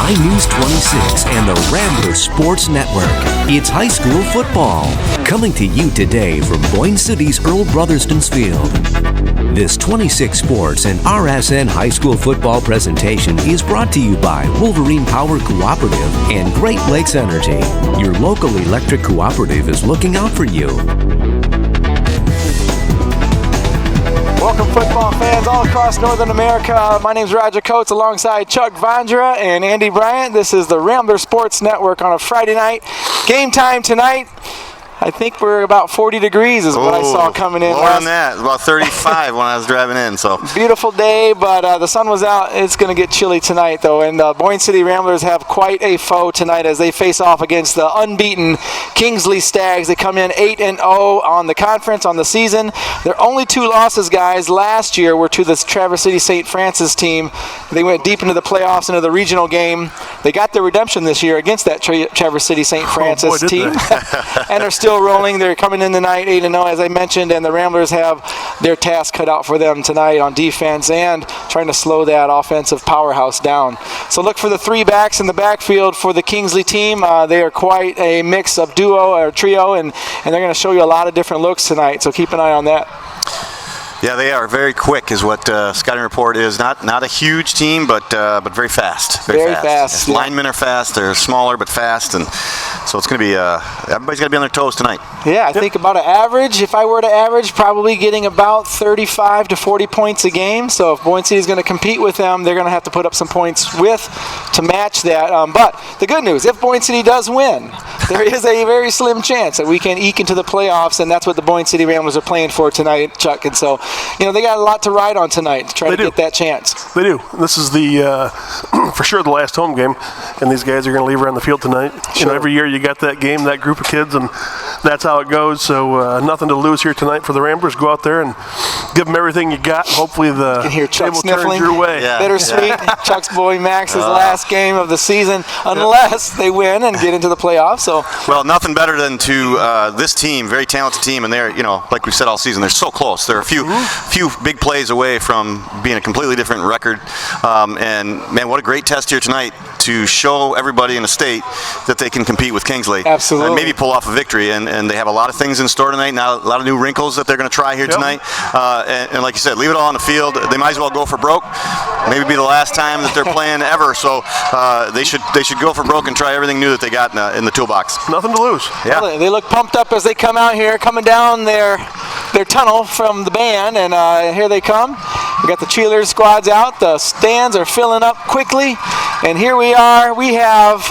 My News 26 and the Ramblers Sports Network. It's high school football. Coming to you today from Boyne City's Earl Brotherston's Field. This 26 Sports and RSN High School football presentation is brought to you by Wolverine Power Cooperative and Great Lakes Energy. Your local electric cooperative is looking out for you. Welcome, football fans all across Northern America. My name is Roger Coates alongside Chuck Vondra and Andy Bryant. This is the Rambler Sports Network on a Friday night. Game time tonight. I think we're about 40 degrees is what I saw coming in. More than that. It's about 35 when I was driving in. So beautiful day, but the sun was out. It's going to get chilly tonight, though. And Boyne City Ramblers have quite a foe tonight as they face off against the unbeaten Kingsley Stags. They come in 8-0 on the conference, on the season. Their only two losses, guys, last year were to this Traverse City St. Francis team. They went deep into the playoffs, into the regional game. They got their redemption this year against that Traverse City St. Francis team. And they're still rolling. They're coming in tonight 8-0, as I mentioned, and the Ramblers have their task cut out for them tonight on defense and trying to slow that offensive powerhouse down. So look for the three backs in the backfield for the Kingsley team. They are quite a mix of duo or trio, and they're going to show you a lot of different looks tonight, so keep an eye on that. yeah, they are very quick, is what scouting report is. Not a huge team, but very fast. Very fast. Yeah. Linemen are fast. They're smaller but fast, and so it's going to be everybody's got to be on their toes tonight. Yeah, I think about an average. If I were to average, probably getting about 35 to 40 points a game. So if Boyne City is going to compete with them, they're going to have to put up some points to match that. But the good news, if Boyne City does win, there is a very slim chance that we can eke into the playoffs, and that's what the Boyne City Ramblers are playing for tonight, Chuck. And so, they got a lot to ride on tonight to try to get that chance. They do. This is the for sure the last home game, and these guys are going to leave around the field tonight. Sure. Every year you got that game, that group of kids, and that's how it goes. So nothing to lose here tonight for the Ramblers. Go out there and give them everything you got. Hopefully the you can hear Chuck table sniffling. turns your way. Yeah. Bittersweet. Yeah. Chuck's boy Max's last game of the season, unless they win and get into the playoffs. So, well, nothing better than to this team, very talented team, and they're like we said all season, they're so close. They're a few big plays away from being a completely different record. And man, what a great test here tonight to show everybody in the state that they can compete with Kingsley. Absolutely. And maybe pull off a victory. And they have a lot of things in store tonight. Now a lot of new wrinkles that they're going to try here tonight. And like you said, leave it all on the field. They might as well go for broke. Maybe be the last time that they're playing ever. So they should go for broke and try everything new that they got in the toolbox. Nothing to lose. Yeah. Well, they look pumped up as they come out here, coming down their tunnel from the band, and here they come. We got the cheerleader squads out. The stands are filling up quickly, and here we are. We have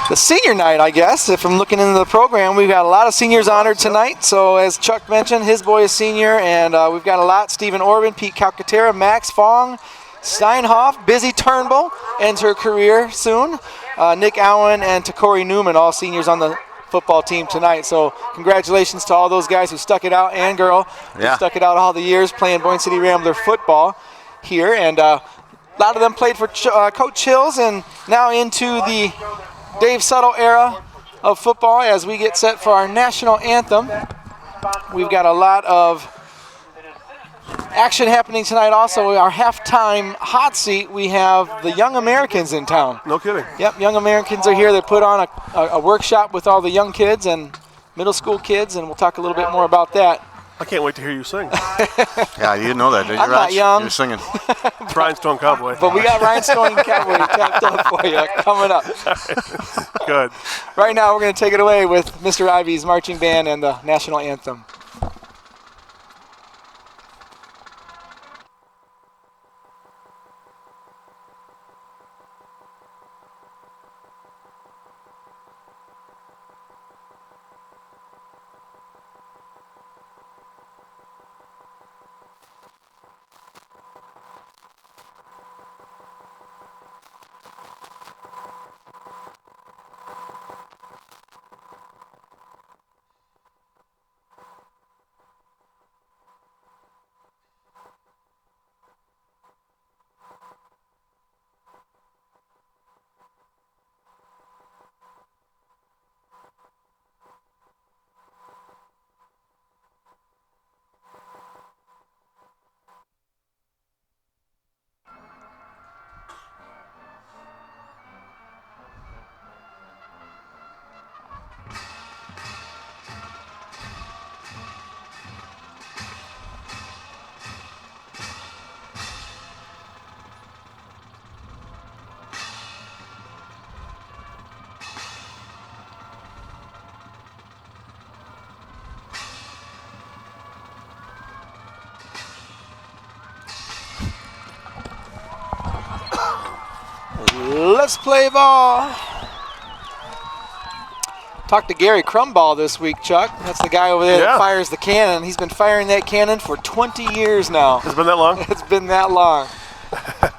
the senior night, I guess. If I'm looking into the program, we've got a lot of seniors honored tonight. So as Chuck mentioned, his boy is senior, and we've got a lot. Stephen Orban, Pete Calcaterra, Max Fong, Steinhoff, Busy Turnbull ends her career soon. Nick Allen and Takori Newman, all seniors on the football team tonight. So congratulations to all those guys who stuck it out, and girl who stuck it out all the years playing Boyne City Rambler football here. And a lot of them played for Coach Hills, and now into the Dave Suttle era of football as we get set for our national anthem. We've got a lot of action happening tonight. Also, our halftime hot seat, we have the Young Americans in town. No kidding. Yep, Young Americans are here. They put on a workshop with all the young kids and middle school kids, and we'll talk a little bit more about that. I can't wait to hear you sing. Yeah, you didn't know that, did you, I'm Raj? not young. You're singing. It's Rhinestone Cowboy. But we got Rhinestone Cowboy tapped up for you coming up. Good. Right now, we're going to take it away with Mr. Ivy's marching band and the national anthem. Let's play ball. Talked to Gary Crumball this week, Chuck. That's the guy over there that fires the cannon. He's been firing that cannon for 20 years now. It's been that long? It's been that long.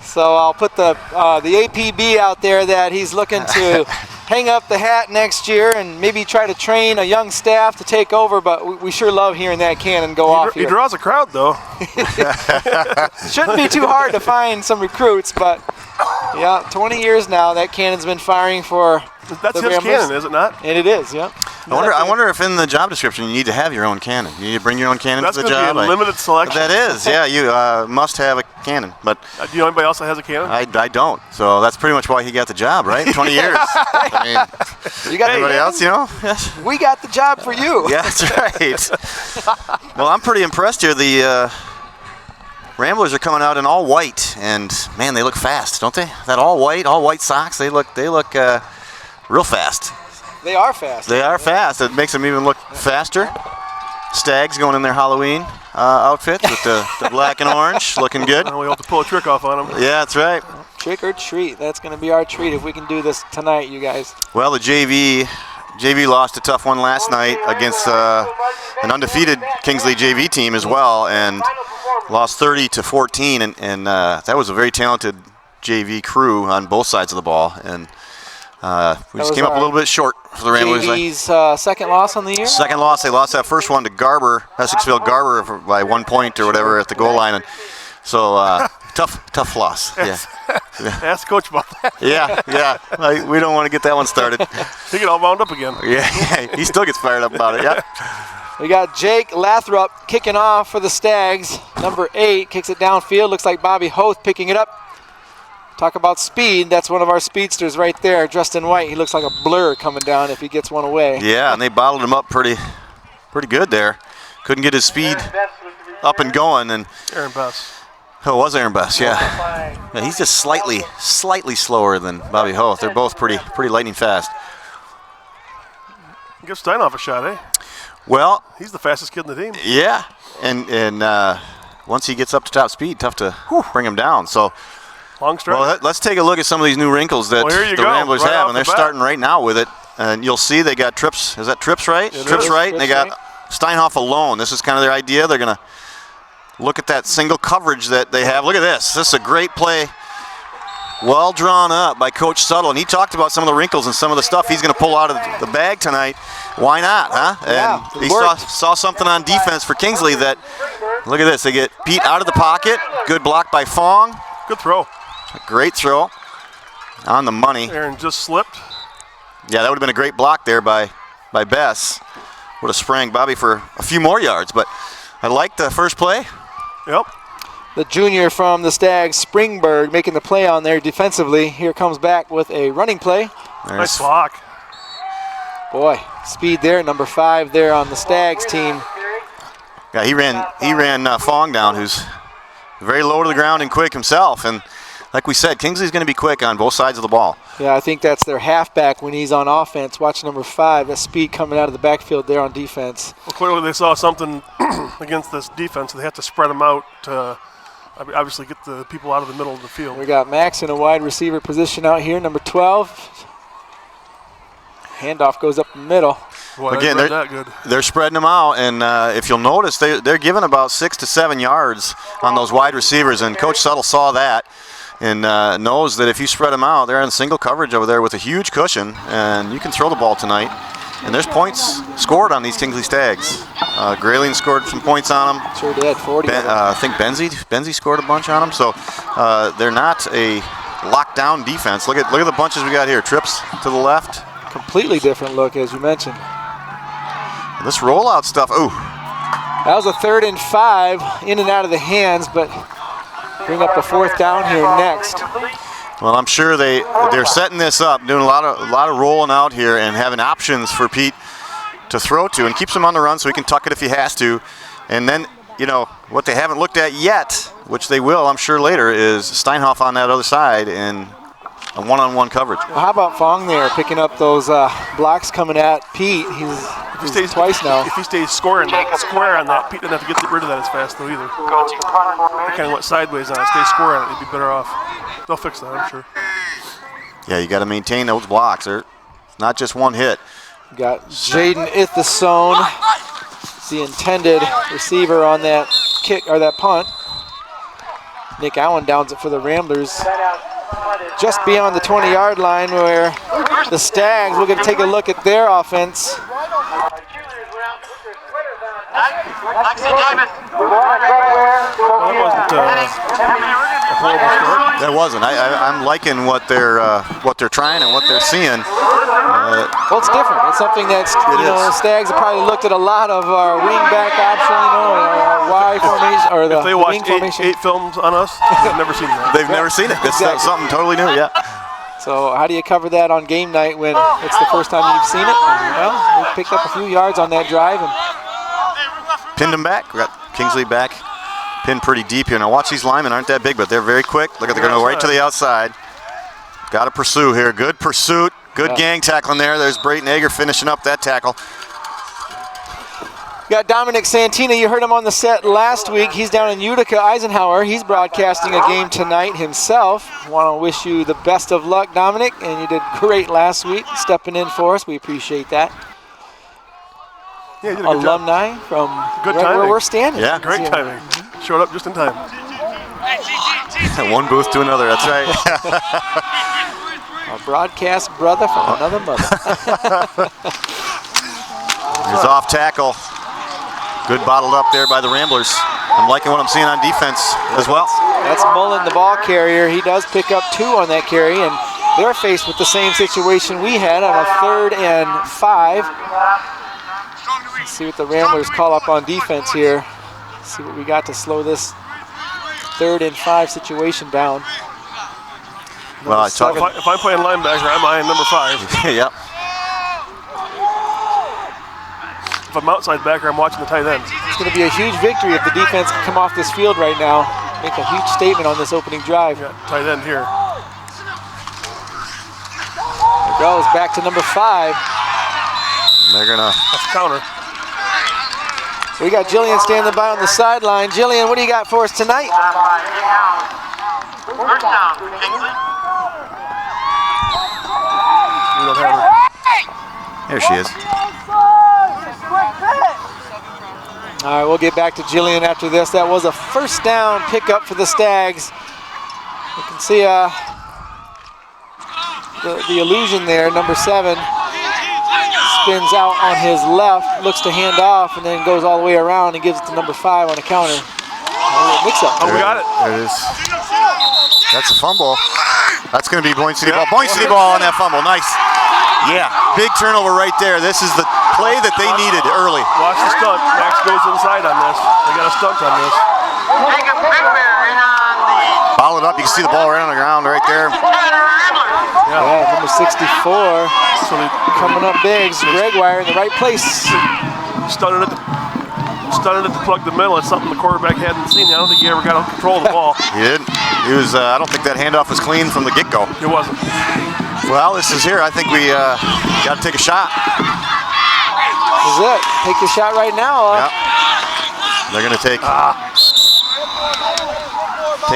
So I'll put the APB out there that he's looking to hang up the hat next year and maybe try to train a young staff to take over, but we sure love hearing that cannon go off here. He draws a crowd, though. Shouldn't be too hard to find some recruits, but yeah, 20 years now that cannon's been firing for That's his cannon, is it not? And it is, yeah. I wonder if in the job description you need to have your own cannon. You need to bring your own cannon to the job. That's going to be a limited selection. That is, yeah. You must have a cannon. But do you know anybody else that has a cannon? I don't. So that's pretty much why he got the job, right? 20 years. I mean, you got anybody else, you know? We got the job for you. Yeah, that's right. Well, I'm pretty impressed here. The Ramblers are coming out in all white, and man, they look fast, don't they? That all white socks. They look real fast. They are fast. They are fast. It makes them even look faster. Stags going in their Halloween outfits with the black and orange, looking good. We have to pull a trick off on them. Yeah, that's right. Trick or treat. That's going to be our treat if we can do this tonight, you guys. Well, the JV lost a tough one last night against an undefeated Kingsley JV team as well, and lost 30-14. And that was a very talented JV crew on both sides of the ball, and we just came up a little bit short for the Ramblers. JV's second loss on the year? Second loss. They lost that first one to Essexville Garber by 1 point or whatever at the goal line. And so tough loss. Yeah. Ask Coach about that. Yeah. We don't want to get that one started. He get all wound up again. Yeah, he still gets fired up about it. Yeah. We got Jake Lathrop kicking off for the Stags. Number 8 kicks it downfield. Looks like Bobby Hoth picking it up. Talk about speed. That's one of our speedsters right there, dressed in white. He looks like a blur coming down if he gets one away. Yeah, and they bottled him up pretty good there. Couldn't get his speed up and going. And Aaron Bess. Oh, it was Aaron Bess, yeah. He's just slightly slower than Bobby Hoth. They're both pretty lightning fast. Give Steinhoff a shot, eh? Well, he's the fastest kid in the team. Yeah, and once he gets up to top speed, tough to bring him down. So. Long stretch. Well, let's take a look at some of these new wrinkles that the Ramblers have, and they're starting right now with it. And you'll see they got trips. Is that trips right? Trips right, and they got Steinhoff alone. This is kind of their idea. They're going to look at that single coverage that they have. Look at this. This is a great play, well drawn up by Coach Suttle, and he talked about some of the wrinkles and some of the stuff he's going to pull out of the bag tonight. Why not, huh? Yeah, and he saw something on defense for Kingsley that, look at this. They get Pete out of the pocket. Good block by Fong. Good throw. A great throw on the money. Aaron just slipped. Yeah, that would have been a great block there by Bess. Would have sprang Bobby for a few more yards, but I like the first play. Yep. The junior from the Stags, Springberg, making the play on there defensively. Here comes back with a running play. Nice block. Boy, speed there. Number 5 there on the Stags team. Yeah, he ran Fong down, who's very low to the ground and quick himself, and like we said, Kingsley's going to be quick on both sides of the ball. Yeah, I think that's their halfback when he's on offense. Watch number 5, that speed coming out of the backfield there on defense. Well, clearly they saw something against this defense. They have to spread them out to obviously get the people out of the middle of the field. We got Max in a wide receiver position out here, number 12. Handoff goes up the middle. Boy, again, they're spreading them out, and if you'll notice, they're giving about 6 to 7 yards on those wide receivers, and Coach Suttle saw that and knows that if you spread them out, they're in single coverage over there with a huge cushion, and you can throw the ball tonight. And there's points scored on these Kingsley Stags. Grayling scored some points on them. Sure did, 40. I think Benzie scored a bunch on them. So they're not a lockdown defense. Look at the bunches we got here. Trips to the left. Completely different look, as you mentioned. This rollout stuff. Ooh. That was a 3rd and 5, in and out of the hands, but bring up the 4th down here next. Well, I'm sure they're setting this up, doing a lot of rolling out here and having options for Pete to throw to, and keeps him on the run so he can tuck it if he has to. And then, what they haven't looked at yet, which they will, I'm sure, later, is Steinhoff on that other side and a one-on-one coverage. Well, how about Fong there picking up those blocks coming at Pete? He's stays twice now. If he stays square on that, Pete doesn't have to get rid of that as fast, though, either. They kind of went sideways on it. Stay square on it, he'd be better off. They'll fix that, I'm sure. Yeah, you got to maintain those blocks. They're not just one hit. Got Jaden Ithasone, the intended receiver on that kick or that punt. Nick Allen downs it for the Ramblers just beyond the 20-yard line, where the Stags, we're going to take a look at their offense. That wasn't. I'm liking what they're trying and what they're seeing. Well, it's different. It's something that's, the Stags have probably looked at a lot of our wing back option, our Y formation, or the if they wing watch formation. eight films on us, they've never seen that. They've never seen it. It's something totally new, yeah. So how do you cover that on game night when it's the first time you've seen it? Well, we picked up a few yards on that drive and pinned him back. We got Kingsley back, pinned pretty deep here. Now watch, these linemen aren't that big, but they're very quick. Look at, they're going to go right to the outside. Got to pursue here. Good pursuit. Good gang tackling there. There's Brayton Egger finishing up that tackle. got Dominic Santina. You heard him on the set last week. He's down in Utica, Eisenhower. He's broadcasting a game tonight himself. Want to wish you the best of luck, Dominic, and you did great last week stepping in for us. We appreciate that. Yeah, you did a good Alumni job. from Good right where timing. we're standing. Yeah. Great timing. Showed up just in time. One booth to another, that's right. A broadcast brother from another mother. He's off tackle. Good bottled up there by the Ramblers. I'm liking what I'm seeing on defense as well. That's Mullen, the ball carrier. He does pick up 2 on that carry, and they're faced with the same situation we had on a 3rd and 5. Let's see what the Ramblers call up on defense here. See what we got to slow this 3rd and 5 situation down. Well, If I'm playing linebacker, I'm eyeing number 5. Yep. If I'm outside backer, I'm watching the tight end. It's going to be a huge victory if the defense can come off this field right now. Make a huge statement on this opening drive. Got tight end here. There goes back to number 5. And they're gonna. That's a counter. We got Jillian standing by on the sideline. Jillian, what do you got for us tonight? First down, Kingsley. We don't have her. There she is. All right, we'll get back to Jillian after this. That was a first down pickup for the Stags. You can see the illusion there. Number 7 spins out on his left, looks to hand off, and then goes all the way around and gives it to number 5 on a counter. Mix-up. Oh, we got it. There it is. That's a fumble. That's going to be Boyne City ball. Boyne City ball on that fumble. Nice. Yeah, big turnover right there. This is the play that they needed early. Watch the stunt. Max goes inside on this. They got a stunt on this. Take a big bear in on the Ball it up. You can see the ball right on the ground right there. Ramblers. Yeah, number 64 So they coming up big. Gregoire in the right place. stunted it to plug the middle. It's something the quarterback hadn't seen. I don't think he ever got control of the ball. He didn't. He was. I don't think that handoff was clean from the get-go. It wasn't. Well, this is here. I think we got to take a shot. This is it. Take your shot right now. Yep. They're going to take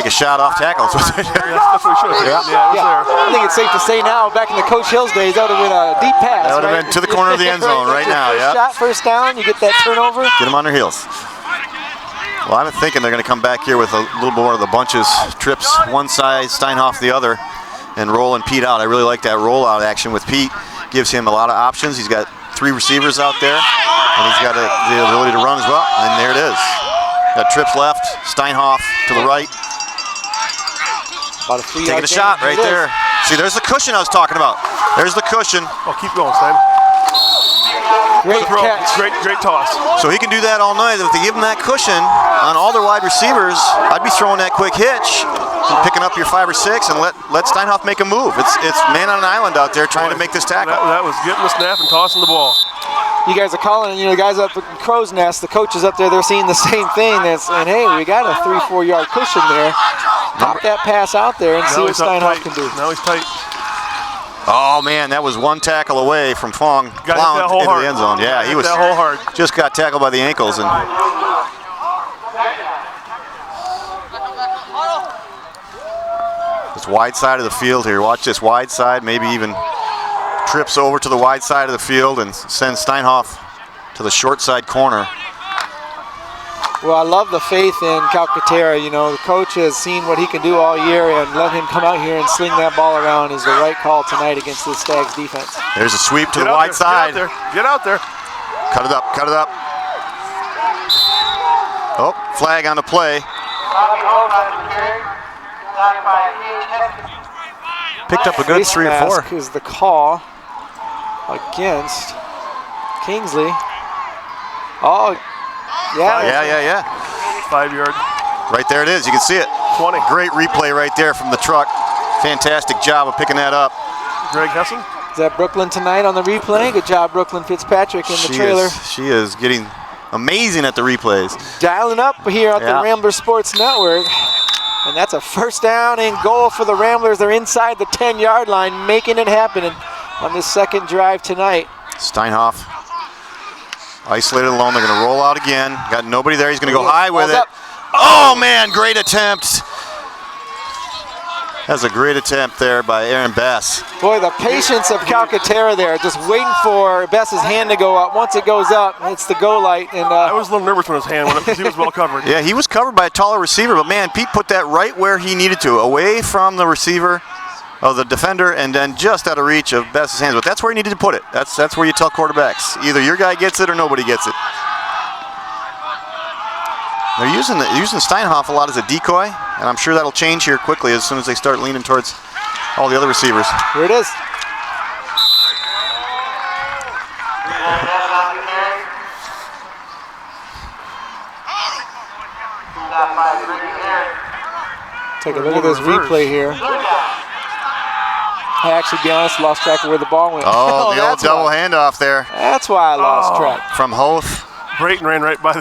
a shot off tackle. That's what we should have Yeah. taken. Yeah, it was there. I think it's safe to say now, back in the Coach Hills days, that would have been a deep pass. That would have right? been to the corner of the end zone right now. First Yeah. shot, first down, you get that turnover. Get them on their heels. Well, I'm thinking they're going to come back here with a little more of the bunches, trips one side, Steinhoff the other, and rolling Pete out. I really like that rollout action with Pete. Gives him a lot of options. He's got 3 receivers out there, and he's got the ability to run as well. And there it is. Got trips left, Steinhoff to the right. About a 3-yard Taking a shot right there. See, there's the cushion I was talking about. There's the cushion. Oh, keep going, Stein. Great Throw. catch. Great toss. So he can do that all night. If they give him that cushion on all their wide receivers, I'd be throwing that quick hitch, picking up your 5 or 6, and let Steinhoff make a move. It's man on an island out there trying to make this tackle. That was getting the snap and tossing the ball. You guys are calling, the guys up at Crow's Nest, the coaches up there, they're seeing the same thing. They're saying, hey, we got a 3-4 yard cushion there. Pop that pass out there and see Now what he's up Steinhoff tight. can do. Now he's tight. Oh man, that was one tackle away from Fong Got hit that plowing whole into hard. the end zone. Yeah, he Hit was that whole hard. just got tackled by the ankles, and This wide side of the field here. Watch this wide side, maybe even trips over to the wide side of the field and sends Steinhoff to the short side corner. Well, I love the faith in Calcaterra. You know, the coach has seen what he can do all year, and let him come out here and sling that ball around is the right call tonight against the Stags defense. There's a sweep to the wide side. Get out there. Cut it up, cut it up. Oh, flag on the play. Picked up a good 3 or 4. Is the call against Kingsley. Oh, yeah. Yeah. 5 yard. Right there it is. You can see it. 20. Great replay right there from the truck. Fantastic job of picking that up. Greg Hessen. Is that Brooklyn tonight on the replay? Good job, Brooklyn Fitzpatrick in the trailer. She is getting amazing at the replays. Dialing up here at the Rambler Sports Network. And that's a first down and goal for the Ramblers. They're inside the 10-yard line, making it happen on this second drive tonight. Steinhoff isolated alone. They're going to roll out again. Got nobody there. He's going to go high with it. Oh, man, great attempt. That's a great attempt there by Aaron Bess. Boy, the patience of Calcaterra there, just waiting for Bess's hand to go up. Once it goes up, it's the go light. And I was a little nervous when his hand went up because he was well covered. Yeah, he was covered by a taller receiver, but man, Pete put that right where he needed to, away from the receiver, the defender, and then just out of reach of Bess's hands. But that's where he needed to put it. That's where you tell quarterbacks, either your guy gets it or nobody gets it. They're using Steinhoff a lot as a decoy, and I'm sure that'll change here quickly as soon as they start leaning towards all the other receivers. Here it is. Take a look at this replay here. I actually, to be honest, lost track of where the ball went. Oh, the old double handoff there. That's why I lost track. From Hoth. Brayton ran right by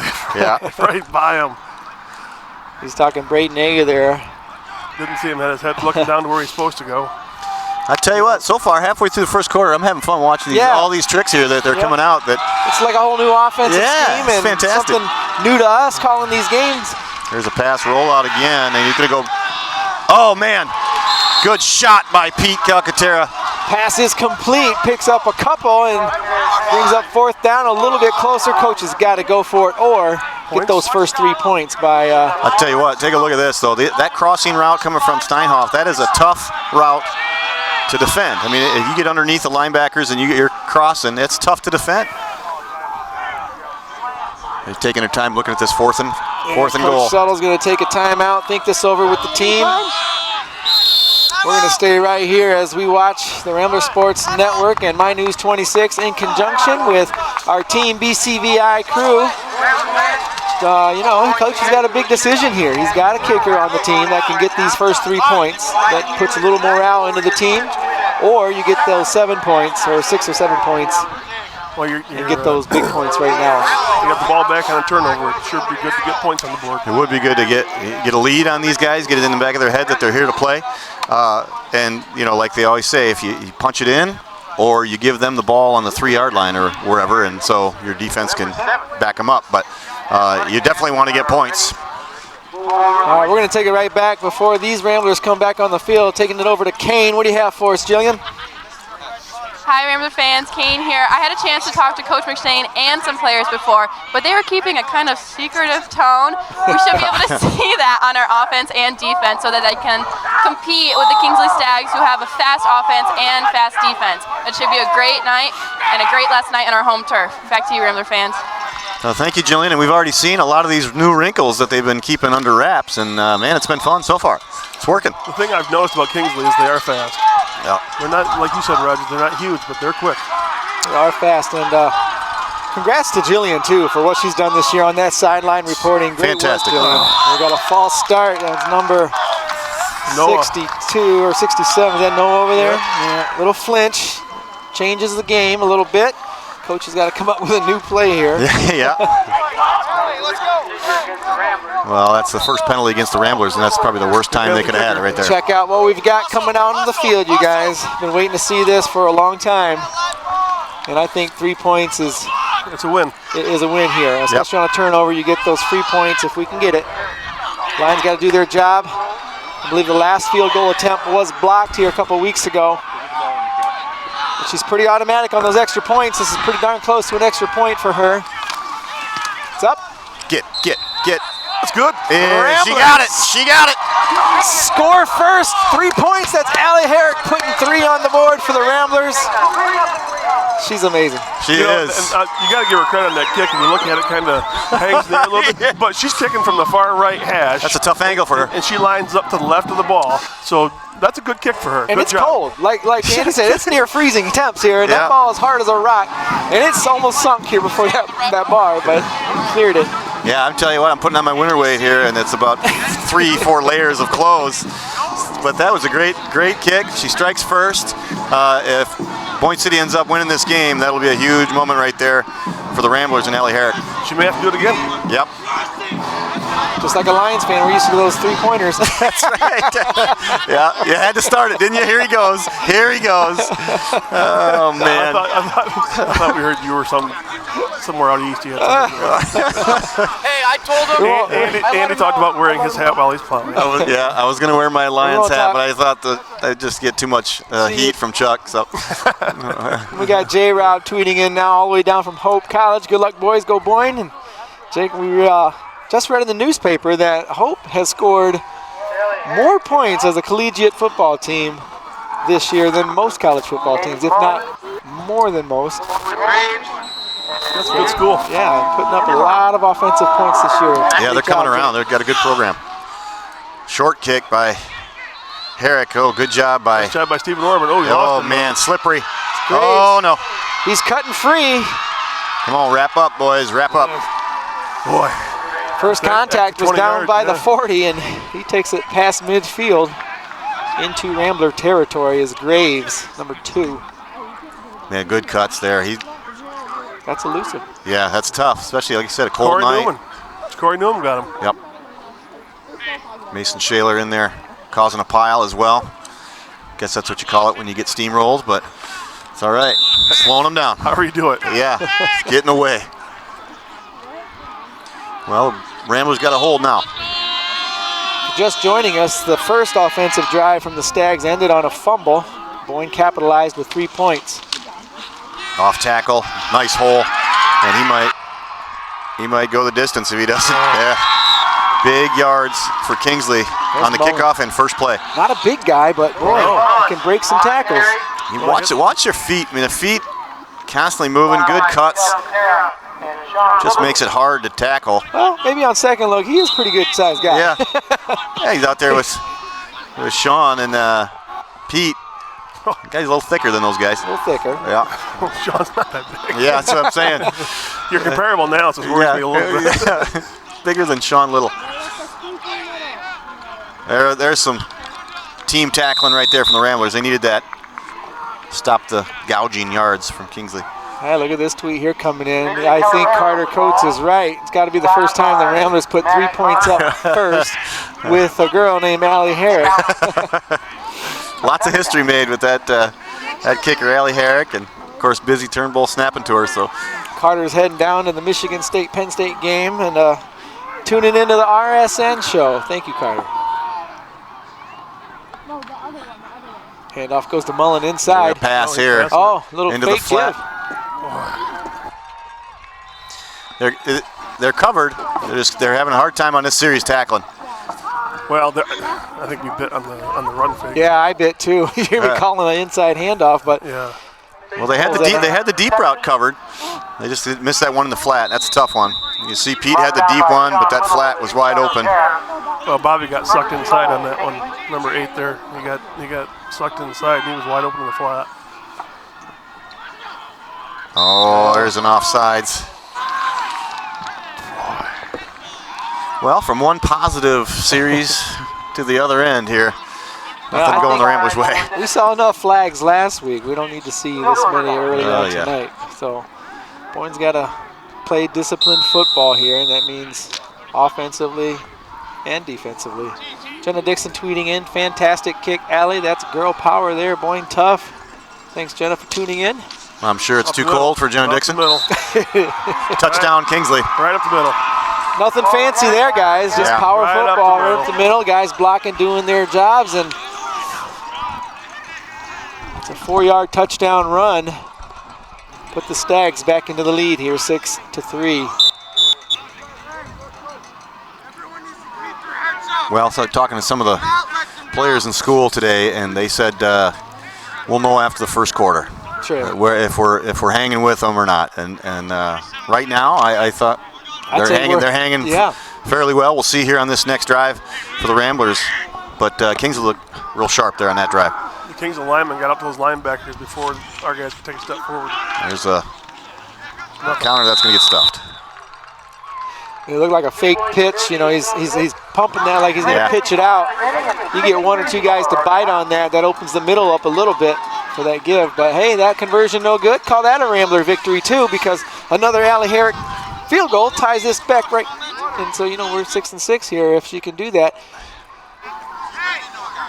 right by him. He's talking Brayton Aga there. Didn't see him, had his head looking down to where he's supposed to go. I tell you what, so far, halfway through the first quarter, I'm having fun watching all these tricks here that they're coming out. It's like a whole new offensive scheme and fantastic. Something new to us calling these games. There's a pass rollout again, and he's going to go. Oh, man. Good shot by Pete Calcaterra. Pass is complete, picks up a couple and brings up fourth down a little bit closer. Coach has got to go for it or get those first 3 points by... I'll tell you what, take a look at this, though. That crossing route coming from Steinhoff, that is a tough route to defend. I mean, if you get underneath the linebackers and you're crossing, it's tough to defend. They're taking their time looking at this fourth and goal. Coach Suttle's going to take a timeout, think this over with the team. We're going to stay right here as we watch the Rambler Sports Network and My News 26 in conjunction with our Team BCVI crew. Coach has got a big decision here. He's got a kicker on the team that can get these first 3 points. That puts a little morale into the team. Or you get those 7 points or 6 or 7 points. Well, you get those big points right now. You got the ball back on a turnover. It sure would be good to get points on the board. It would be good to get a lead on these guys, get it in the back of their head that they're here to play. And, like they always say, if you punch it in or you give them the ball on the 3-yard line or wherever, and so your defense can back them up. But you definitely want to get points. All right, we're going to take it right back before these Ramblers come back on the field, taking it over to Kane. What do you have for us, Jillian? Hi, Rambler fans. Kane here. I had a chance to talk to Coach McShane and some players before, but they were keeping a kind of secretive tone. We should be able to see that on our offense and defense so that they can compete with the Kingsley Stags, who have a fast offense and fast defense. It should be a great night and a great last night on our home turf. Back to you, Rambler fans. Thank you, Jillian. And we've already seen a lot of these new wrinkles that they've been keeping under wraps. And, man, it's been fun so far. It's working. The thing I've noticed about Kingsley is they are fast. Yeah. They're not, like you said, Roger, they're not huge, but they're quick. They are fast. And congrats to Jillian, too, for what she's done this year on that sideline reporting. Great Fantastic. work, Jillian. We got a false start. That's number Noah. 62 or 67. Is that Noah over there? Yeah. Little flinch. Changes the game a little bit. Coach has got to come up with a new play here. Yeah. Well, that's the first penalty against the Ramblers, and that's probably the worst time they could have had it right there. Check out what we've got coming out on the field, you guys. Been waiting to see this for a long time. And I think 3 points is a win. It is a win here. Especially on a turnover, you get those free points if we can get it. Lions got to do their job. I believe the last field goal attempt was blocked here a couple weeks ago. But she's pretty automatic on those extra points. This is pretty darn close to an extra point for her. It's up. Get. That's good. And she got it. She got it. Score first, 3 points. That's Allie Herrick putting 3 on the board for the Ramblers. She's amazing. She is. And, you got to give her credit on that kick. And you look at it, kind of hangs there a little bit. But she's kicking from the far right hash. That's a tough angle for her. And she lines up to the left of the ball. So that's a good kick for her. And good it's job. cold. Like Andy said, it's near freezing temps here. And Yeah. that ball is hard as a rock. And it's almost sunk here before that bar, but cleared it. Yeah, I'm telling you what, I'm putting on my winter weight here, and it's about 3-4 layers of clothes. But that was a great kick. She strikes first. If Boyne City ends up winning this game, that'll be a huge moment right there for the Ramblers and Allie Herrick. She may have to do it again. Yep. Just like a Lions fan, we're used to those 3-pointers. That's right. Yeah, you had to start it, didn't you? Here he goes. Oh, man. I thought we heard you were somewhere out east. You had Hey, I told him. Andy talked about wearing his hat while he's plowing. I was going to wear my Lions won't hat, talk. but I thought that I'd just get too much heat from Chuck. So We got J-Rob tweeting in now all the way down from Hope College. Good luck, boys. Go Boyne. And Jake, we just read in the newspaper that Hope has scored more points as a collegiate football team this year than most college football teams, if not more than most. That's a good school. Yeah, putting up a lot of offensive points this year. yeah, they're coming around. They've got a good program. Short kick by Herrick. Oh, good job by. Nice job by Stephen Orman. Oh, he lost him. Man, slippery. Graves. Oh no! He's cutting free. Come on, wrap up, boys. Wrap up. Boy. First contact was 20 down yards, by the yeah. 40, and he takes it past midfield into Rambler territory as Graves, number 2. Man, good cuts there. That's elusive. Yeah, that's tough, especially like you said, a cold Corey night. Newman. Corey Newman got him. Yep. Mason Shaler in there, causing a pile as well. Guess that's what you call it when you get steamrolled, but it's all right. Slowing them down. However you do it. Yeah, it's getting away. Well, Ramblers got a hold now. Just joining us, the first offensive drive from the Stags ended on a fumble. Boyne capitalized with 3 points. Off tackle, nice hole, and he might go the distance if he doesn't. Yeah. Big yards for Kingsley on the Boyne. kickoff and first play. Not a big guy, but boy, he can break some tackles. You watch your feet. I mean, the feet constantly moving, good cuts. Just makes it hard to tackle. Well, maybe on second look, he is a pretty good sized guy. Yeah. Yeah, he's out there with Sean and Pete. The guy's a little thicker than those guys. A little thicker. Yeah. Sean's not that big. Yeah, that's what I'm saying. You're comparable now, so it's worth me a little bit. Yeah. Bigger than Sean Little. There's some team tackling right there from the Ramblers. They needed that. Stop the gouging yards from Kingsley. Hey, look at this tweet here coming in. I think Carter Coates is right. It's got to be the first time the Ramblers put 3 points up first with a girl named Allie Herrick. Lots of history made with that kicker, Allie Herrick, and of course, busy Turnbull snapping to her. So Carter's heading down to the Michigan State-Penn State game and tuning into the RSN show. Thank you, Carter. Handoff goes to Mullen inside. pass here. Oh, little into the fake flat. give. They're covered. They're having a hard time on this series tackling. Well, I think we bit on the run fake. Yeah, I bit too. You hear me calling an inside handoff, but Yeah. Well, they had the deep route covered. They just missed that one in the flat. That's a tough one. You see Pete had the deep one, but that flat was wide open. Well, Bobby got sucked inside on that one. Number 8 there. He got sucked inside, and he was wide open in the flat. Oh, there's an offsides. Well, from one positive series to the other end here. Nothing going the Ramblers' way. we saw enough flags last week. We don't need to see this many early on yeah. tonight. So Boyne's got to play disciplined football here, and that means offensively and defensively. Jenna Dixon tweeting in, fantastic kick, Allie. That's girl power there. Boyne tough. Thanks, Jenna, for tuning in. I'm sure it's Up too the middle. cold for Jenna Up Dixon. the middle. Touchdown, Kingsley. Right up the middle. Nothing fancy there, guys. Just power Right up football the right up the middle. Guys blocking, doing their jobs, and it's a 4-yard touchdown run. Put the Stags back into the lead here, 6-3. Well, so talking to some of the players in school today, and they said we'll know after the first quarter if we're hanging with them or not. And right now, I thought they're hanging fairly well. We'll see here on this next drive for the Ramblers. But Kingsley looked real sharp there on that drive. The Kingsley lineman got up to those linebackers before our guys could take a step forward. There's a counter that's going to get stuffed. It looked like a fake pitch. You know, he's pumping that like he's going to pitch it out. You get one or two guys to bite on that. That opens the middle up a little bit for that give. But, hey, that conversion no good. Call that a Rambler victory, too, because another Allie Herrick field goal ties this back right. And so, you know, we're 6-6 here if she can do that.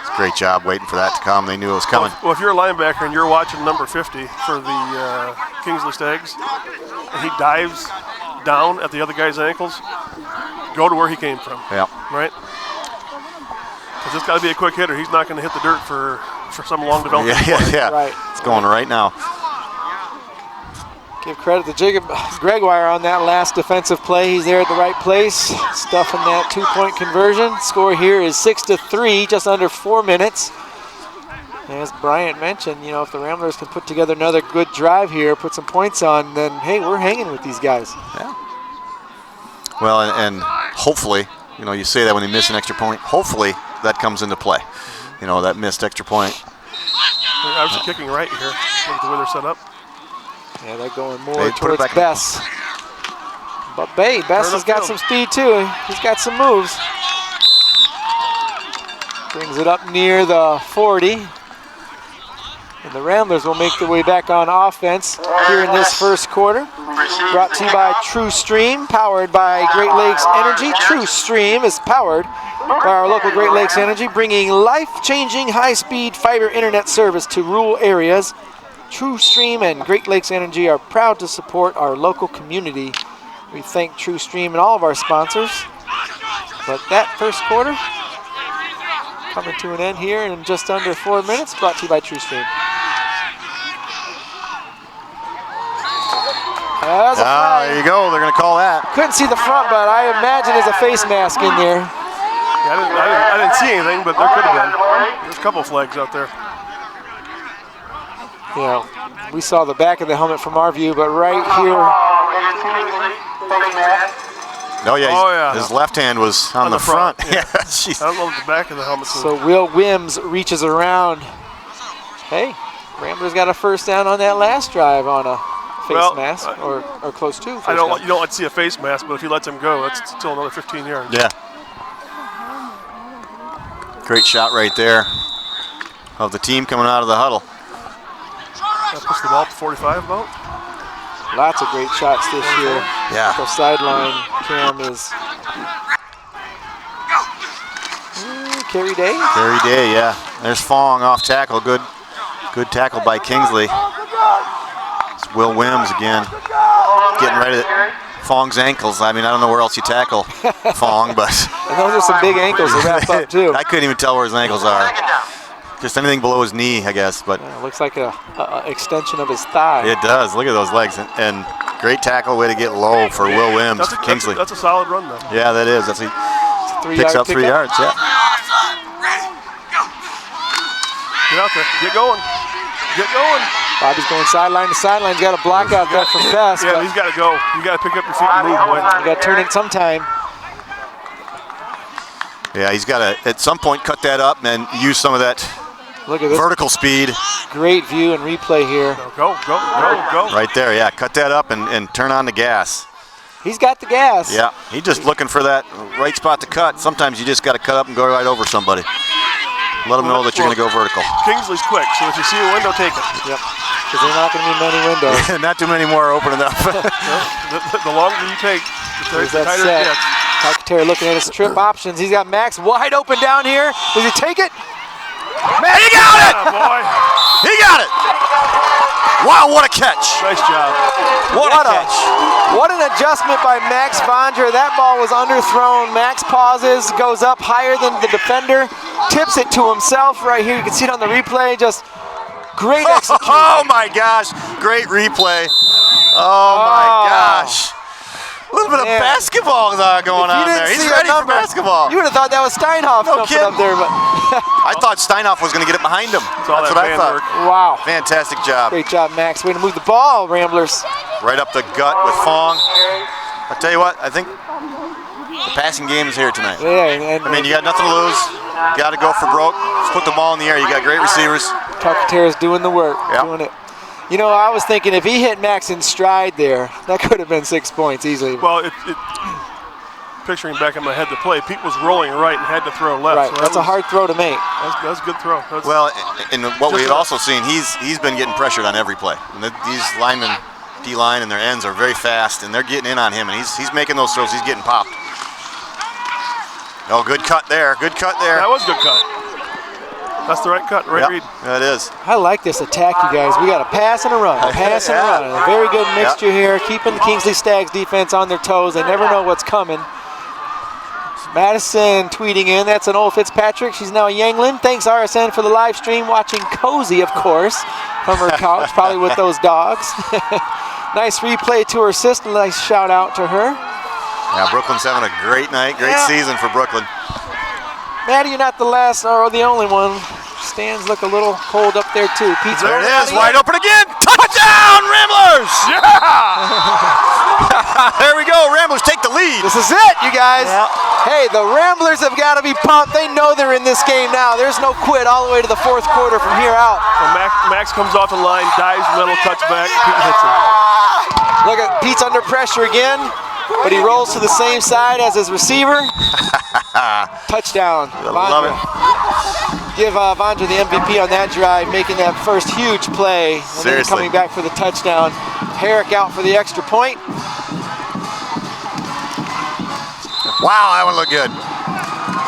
It's a great job waiting for that to come. They knew it was coming. Well, if you're a linebacker and you're watching number 50 for the Kingsley Stags, and he dives down at the other guy's ankles, go to where he came from. Yeah. Right? Because it's got to be a quick hitter. He's not going to hit the dirt for some long development. Yeah. Right. It's going right now. Give credit to Gregoire on that last defensive play. He's there at the right place, stuffing that 2-point conversion. Score here is 6-3, just under 4 minutes. As Bryant mentioned, you know, if the Ramblers can put together another good drive here, put some points on, then, hey, we're hanging with these guys. Yeah. Well, and hopefully, you know, you say that when they miss an extra point, hopefully that comes into play. You know, that missed extra point. They're obviously kicking right here. Look at the way they're set up. Yeah, they're going more towards Bess. But Bess has got some speed too. He's got some moves. Brings it up near the 40. And the Ramblers will make their way back on offense here in this first quarter. Brought to you by True Stream, powered by Great Lakes Energy. True Stream is powered by our local Great Lakes Energy, bringing life-changing high-speed fiber internet service to rural areas. True Stream and Great Lakes Energy are proud to support our local community. We thank True Stream and all of our sponsors. But that first quarter coming to an end here in just under 4 minutes, brought to you by True Stream. There you go. They're going to call that. Couldn't see the front, but I imagine there's a face mask in there. Yeah, I didn't see anything, but there could have been. There's a couple flags out there. You know, we saw the back of the helmet from our view, but right here. His left hand was on the front. Yeah. I don't know if the back of the helmet. So Will Wims reaches around. Hey, Ramblers got a first down on that last drive on a face mask, or close to. You don't like to see a face mask, but if he lets him go, that's still another 15 yards. Yeah. Great shot right there of the team coming out of the huddle. That puts the ball up to 45 about. Lots of great shots this year. Yeah. The sideline cam is Carrie Day. Carrie Day, yeah. There's Fong off tackle. Good tackle by Kingsley. It's Will Wims again, getting right at Fong's ankles. I mean, I don't know where else you tackle Fong, but and those are some big ankles to wrap up too. I couldn't even tell where his ankles are. Just anything below his knee, I guess. But looks like a extension of his thigh. It does. Look at those legs. And great tackle, way to get low for Will Wims. Kingsley. That's a solid run, though. Yeah, that is. He picks up 3 yards. Yeah. Get out there. Get going. Get going. Bobby's going sideline to sideline. He's got a block out there from Best. Yeah, he's got to go. You got to pick up your feet and move, boy. You got to turn it sometime. Yeah, he's got to, at some point, cut that up and use some of that vertical speed. Great view and replay here. Go. Right there, yeah. Cut that up and turn on the gas. He's got the gas. Yeah, he's just looking for that right spot to cut. Sometimes you just got to cut up and go right over somebody. Let them know that you're going to go vertical. Kingsley's quick, so if you see a window, take it. Yep, because there's not going to be many windows. Not too many more are opening up. The longer you take, the tighter it gets. Calcaterra looking at his trip options. He's got Max wide open down here. Does he take it? Man, he got it! Yeah, boy. He got it! Wow, what a catch. Nice job. What a catch. What an adjustment by Max Vondra. That ball was underthrown. Max pauses, goes up higher than the defender, tips it to himself right here. You can see it on the replay. Just great execution. Oh my gosh, great replay. Oh my gosh. A little bit of basketball going on there. He's ready for basketball. You would have thought that was Steinhoff jumping up there, but I thought Steinhoff was going to get it behind him. That's what I thought. Wow. Fantastic job. Great job, Max. Way to move the ball, Ramblers. Right up the gut with Fong. I'll tell you what, I think the passing game is here tonight. Yeah, I mean, you got nothing to lose. You got to go for broke. Just put the ball in the air. You got great receivers. Calcaterra's doing the work, doing it. You know, I was thinking if he hit Max in stride there, that could have been 6 points easily. Well, picturing back in my head the play, Pete was rolling right and had to throw left. Right, So that's a hard throw to make. That's a good throw. Well, and what we had also seen, he's been getting pressured on every play. And these linemen, D-line and their ends are very fast, and they're getting in on him, and he's making those throws. He's getting popped. Oh, good cut there. Good cut there. That was a good cut. That's the right cut, right read. That is. I like this attack, you guys. We got a pass and a run, a pass and a run. A very good mixture here, keeping the Kingsley Stags defense on their toes. They never know what's coming. Madison tweeting in, that's an old Fitzpatrick. She's now Yanglin. Thanks, RSN, for the live stream. Watching Cozy, of course, from her couch, probably with those dogs. Nice replay to her sister. Nice shout out to her. Yeah, Brooklyn's having a great night, great season for Brooklyn. Maddie, you're not the last or the only one. Stands look a little cold up there, too. Pete's there it is, wide open again. Touchdown, Ramblers! Yeah! There we go. Ramblers take the lead. This is it, you guys. Yep. Hey, the Ramblers have got to be pumped. They know they're in this game now. There's no quit all the way to the fourth quarter from here out. Well, Max comes off the line, dives middle, cuts back, Pete hits him. Look at Pete's under pressure again, but he rolls to the same side as his receiver. Touchdown. I love it. Give Vondra the MVP on that drive, making that first huge play. And then coming back for the touchdown. Herrick out for the extra point. Wow, that one looked good.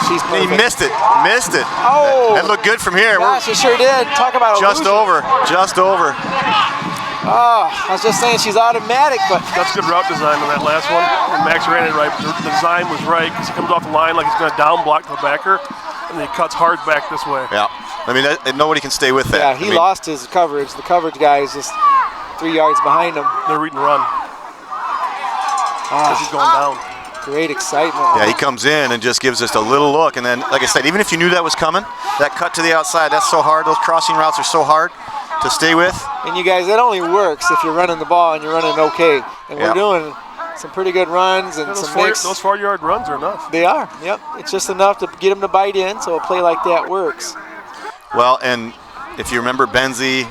She's perfect. He missed it. Missed it. Oh. That looked good from here. Gosh, it sure did. Talk about just illusion. over. Just over. Oh, I was just saying she's automatic, but that's good route design on that last one. And Max ran it right. The design was right because he comes off the line like he's going to down block the backer, and then he cuts hard back this way. Yeah, I mean nobody can stay with that. Yeah, he lost his coverage. The coverage guy is just 3 yards behind him. They're reading run. He's going down. Great excitement. Yeah, he comes in and just gives us a little look, and then, like I said, even if you knew that was coming, that cut to the outside, that's so hard. Those crossing routes are so hard to stay with. And you guys, it only works if you're running the ball and you're running okay. And we're doing some pretty good runs and some mix. Those 4-yard runs are enough. They are, yep. It's just enough to get them to bite in, so a play like that works. Well, and if you remember Benzie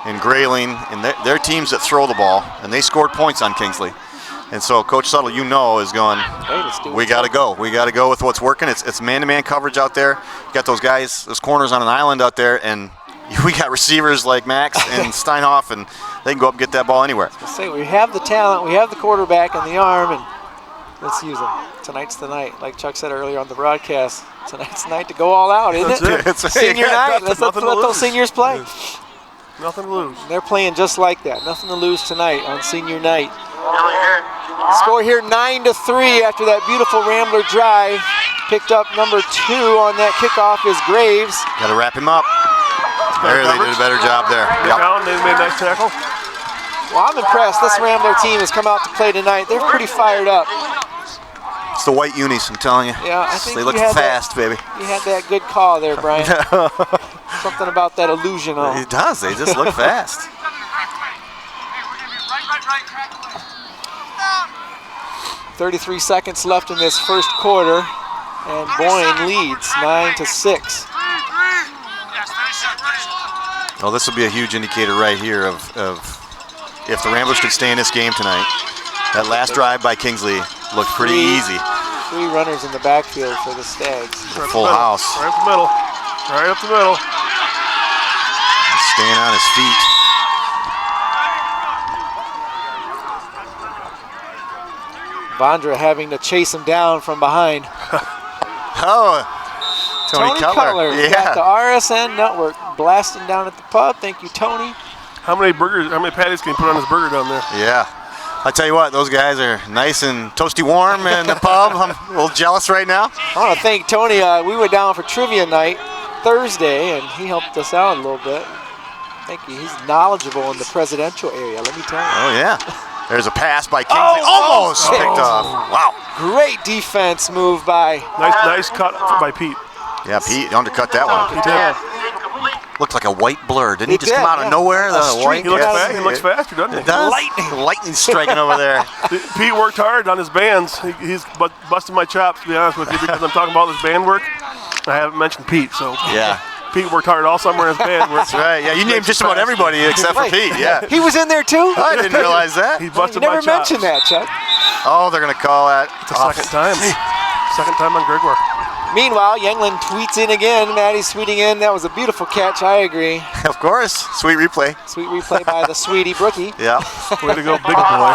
and Grayling and their teams that throw the ball, and they scored points on Kingsley. And so Coach Suttle, is going, we got to go. We got to go with what's working. It's man-to-man coverage out there. You got those guys, those corners on an island out there, and we got receivers like Max and Steinhoff, and they can go up and get that ball anywhere. Say we have the talent, we have the quarterback and the arm, and let's use them. Tonight's the night, like Chuck said earlier on the broadcast. Tonight's the night to go all out, isn't it? It's senior night. Let's let those seniors play. Nothing to lose. They're playing just like that. Nothing to lose tonight on senior night. Score here 9-3 after that beautiful Rambler drive. Picked up number 2 on that kickoff is Graves. Got to wrap him up. There, they did a better job there. Yep. They made a nice tackle. Well, I'm impressed. This Rambler team has come out to play tonight. They're pretty fired up. It's the white unis, I'm telling you. Yeah, I think they look fast, baby. You had that good call there, Brian. Something about that illusion. It does. They just look fast. 33 seconds left in this first quarter, and Boyne leads 9-6. Well, this will be a huge indicator right here of if the Ramblers could stay in this game tonight. That last drive by Kingsley looked pretty easy. 3 runners in the backfield for the Stags. Full house. Right up the middle. Right up the middle. He's staying on his feet. Vondra having to chase him down from behind. Tony Cutler. Yeah. Got the RSN network blasting down at the pub. Thank you, Tony. How many patties can you put on his burger down there? Yeah. I tell you what, those guys are nice and toasty warm in the pub. I'm a little jealous right now. I want to thank Tony. We were down for trivia night Thursday, and he helped us out a little bit. Thank you. He's knowledgeable in the presidential area, let me tell you. Oh, yeah. There's a pass by Kingsley. Almost picked off. Wow. Great defense move by. Nice cut by Pete. Yeah, Pete undercut that one. He did. Looked like a white blur. Didn't he just did, come out of nowhere? The white. He looks faster, doesn't he? It does. Lightning striking over there. Pete worked hard on his bands. He's busted my chops, to be honest with you, because I'm talking about his band work. I haven't mentioned Pete, so Yeah. Pete worked hard all summer in his band work. That's right. Yeah, you named just about everybody except for Pete. Yeah. He was in there too? I didn't realize that. He busted You my never chops. mentioned that, Chuck. Oh, they're going to call that. It's the second time. Second time on Gregoire. Meanwhile, Youngland tweets in again. Maddie's tweeting in. That was a beautiful catch. I agree. Of course. Sweet replay. Sweet replay by the sweetie Brookie. Yeah. Way to go, big boy.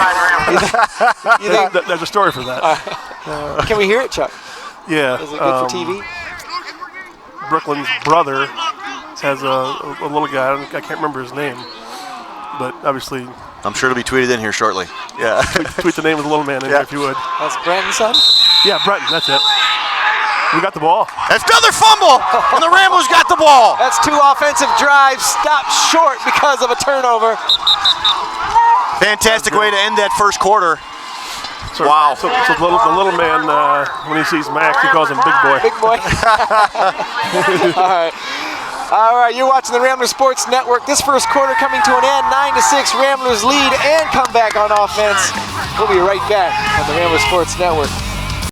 You think, There's a story for that. can we hear it, Chuck? Yeah. Is it good for TV? Brooklyn's brother has a little guy. I can't remember his name, but obviously I'm sure it'll be tweeted in here shortly. Yeah. tweet the name of the little man in there if you would. That's Brenton's son? Yeah, Brenton. That's it. We got the ball. That's another fumble, and the Ramblers got the ball. That's two offensive drives stopped short because of a turnover. Fantastic way to end that first quarter. So, Wow. So the little man, when he sees Max, he calls him Big Boy. Big boy. All right, you're watching the Rambler Sports Network. This first quarter coming to an end. 9-6, Ramblers lead and come back on offense. We'll be right back on the Rambler Sports Network.